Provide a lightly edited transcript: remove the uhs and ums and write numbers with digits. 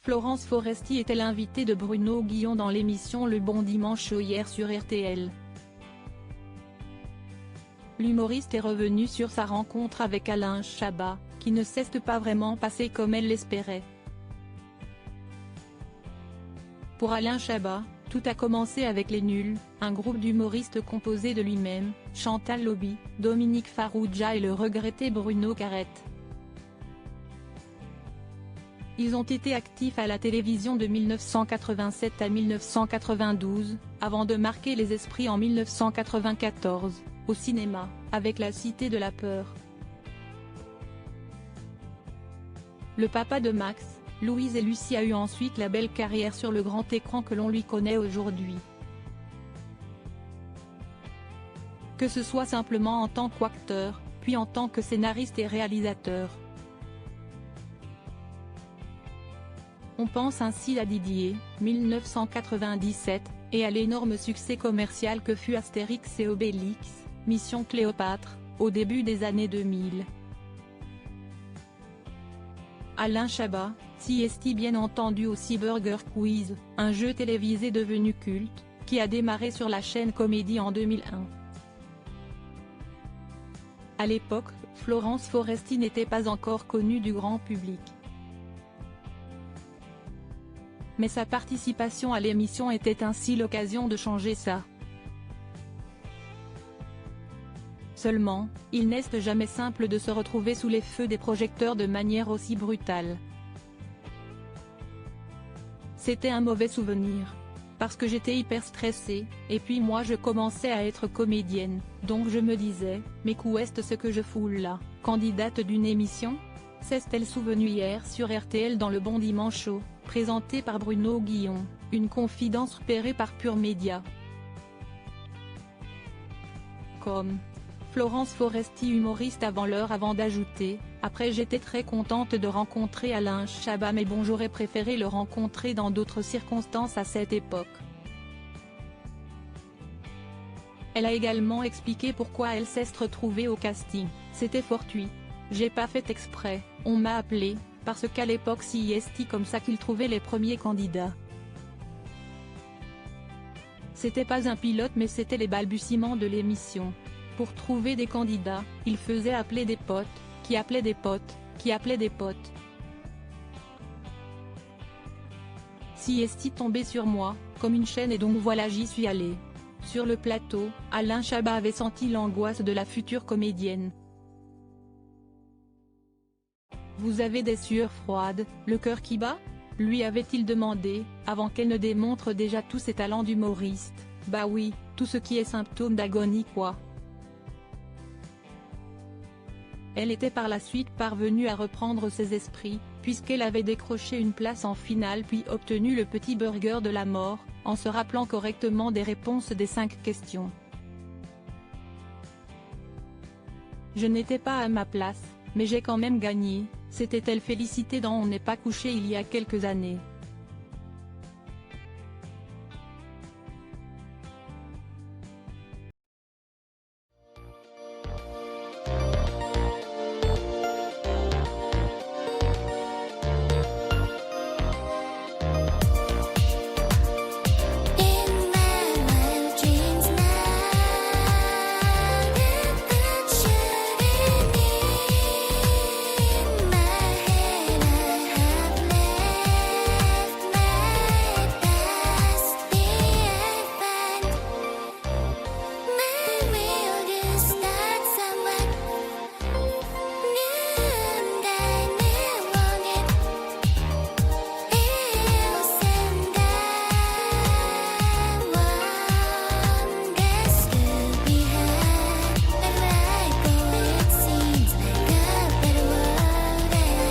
Florence Foresti était l'invitée de Bruno Guillon dans l'émission Le Bon Dimanche Show hier sur RTL. L'humoriste est revenu sur sa rencontre avec Alain Chabat, qui ne s'est pas vraiment passé comme elle l'espérait. Pour Alain Chabat, tout a commencé avec Les Nuls, un groupe d'humoristes composé de lui-même, Chantal Lobby, Dominique Farrugia et le regretté Bruno Carrette. Ils ont été actifs à la télévision de 1987 à 1992, avant de marquer les esprits en 1994, au cinéma, avec La Cité de la Peur. Le papa de Max, Louise et Lucie a eu ensuite la belle carrière sur le grand écran que l'on lui connaît aujourd'hui. Que ce soit simplement en tant qu'acteur, puis en tant que scénariste et réalisateur. On pense ainsi à Didier, 1997, et à l'énorme succès commercial que fut Astérix et Obélix, Mission Cléopâtre, au début des années 2000. Alain Chabat, CST bien entendu aussi Burger Quiz, un jeu télévisé devenu culte, qui a démarré sur la chaîne Comédie en 2001. À l'époque, Florence Foresti n'était pas encore connue du grand public. Mais sa participation à l'émission était ainsi l'occasion de changer ça. Seulement, il n'est jamais simple de se retrouver sous les feux des projecteurs de manière aussi brutale. C'était un mauvais souvenir. Parce que j'étais hyper stressée, et puis moi je commençais à être comédienne, donc je me disais, mais où est ce que je fous là, candidate d'une émission? C'est-elle souvenu hier sur RTL dans Le Bon Dimanche Show, présenté par Bruno Guillon, une confidence repérée par Pure Média. Comme Florence Foresti humoriste avant l'heure avant d'ajouter, après j'étais très contente de rencontrer Alain Chabat mais bon j'aurais préféré le rencontrer dans d'autres circonstances à cette époque. Elle a également expliqué pourquoi elle s'est retrouvée au casting, c'était fortuit. J'ai pas fait exprès, on m'a appelé, parce qu'à l'époque c'est comme ça qu'ils trouvaient les premiers candidats. C'était pas un pilote mais c'était les balbutiements de l'émission. Pour trouver des candidats, il faisait appeler des potes, qui appelaient des potes, qui appelaient des potes. CST tombait sur moi, comme une chaîne et donc voilà j'y suis allée. Sur le plateau, Alain Chabat avait senti l'angoisse de la future comédienne. Vous avez des sueurs froides, le cœur qui bat? Lui avait-il demandé, avant qu'elle ne démontre déjà tous ses talents d'humoriste. Bah oui, tout ce qui est symptôme d'agonie quoi. Elle était par la suite parvenue à reprendre ses esprits, puisqu'elle avait décroché une place en finale puis obtenu le petit burger de la mort, en se rappelant correctement des réponses des 5 questions. Je n'étais pas à ma place, mais j'ai quand même gagné, s'était-elle félicitée dans On n'est pas couché il y a quelques années.